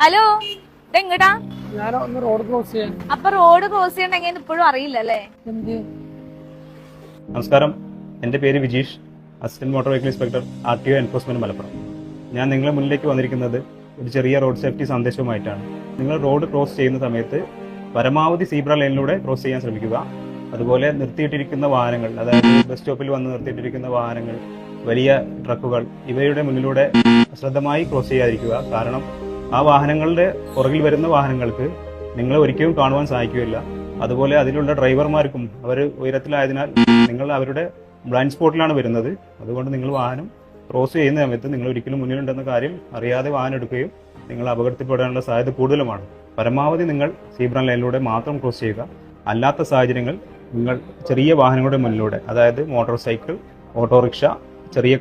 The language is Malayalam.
ഹലോ, ഇതെങ്ങടാ? ഞാൻ ഒന്ന് റോഡ് ക്രോസ് ചെയ്യാൻ. അപ്പൊ റോഡ് ക്രോസ് ചെയ്യണ്ട എങ്ങനെ ഇപ്പോഴും അറിയില്ലല്ലേ? നമസ്കാരം, എൻ്റെ പേര് Vijeesh, assistant motor vehicle inspector RTO enforcement Malappuram. ഞാൻ നിങ്ങളുടെ മുന്നിലേക്ക് വന്നിരിക്കുന്നത് ഒരു ചെറിയ റോഡ് സേഫ്റ്റി സന്ദേശവുമായിട്ടാണ്. നിങ്ങൾ റോഡ് ക്രോസ് ചെയ്യുന്ന സമയത്ത് പരമാവധി സീബ്ര ലൈനിലൂടെ ക്രോസ് ചെയ്യാൻ ശ്രമിക്കുക. അതുപോലെ നിർത്തിയിട്ടിരിക്കുന്ന വാഹനങ്ങൾ, അതായത് ബസ് സ്റ്റോപ്പിൽ വന്ന് നിർത്തിയിട്ടിരിക്കുന്ന വാഹനങ്ങൾ, വലിയ ട്രക്കുകൾ, ഇവയുടെ മുന്നിലൂടെ അശ്രദ്ധമായി ക്രോസ് ചെയ്യാതിരിക്കുക. കാരണം ആ വാഹനങ്ങളുടെ പുറകിൽ വരുന്ന വാഹനങ്ങൾക്ക് നിങ്ങളെ ഒരിക്കലും കാണുവാൻ സാധിക്കുകയില്ല. അതുപോലെ അതിലുള്ള ഡ്രൈവർമാർക്കും അവർ ഉയരത്തിലായതിനാൽ നിങ്ങൾ അവരുടെ ബ്ലൈൻഡ് സ്പോട്ടിലാണ് വരുന്നത്. അതുകൊണ്ട് നിങ്ങൾ വാഹനം ക്രോസ് ചെയ്യുന്ന സമയത്ത് നിങ്ങൾ ഒരിക്കലും മുന്നിലുണ്ടെന്ന കാര്യം അറിയാതെ വാഹനം എടുക്കുകയും നിങ്ങൾ അപകടത്തിൽപ്പെടാനുള്ള സാധ്യത കൂടുതലുമാണ്. പരമാവധി നിങ്ങൾ സീബ്ര ലൈനിലൂടെ മാത്രം ക്രോസ് ചെയ്യുക. അല്ലാത്ത സാഹചര്യങ്ങൾ നിങ്ങൾ ചെറിയ വാഹനങ്ങളുടെ മുന്നിലൂടെ, അതായത് മോട്ടോർ സൈക്കിൾ, ഓട്ടോറിക്ഷ, ചെറിയ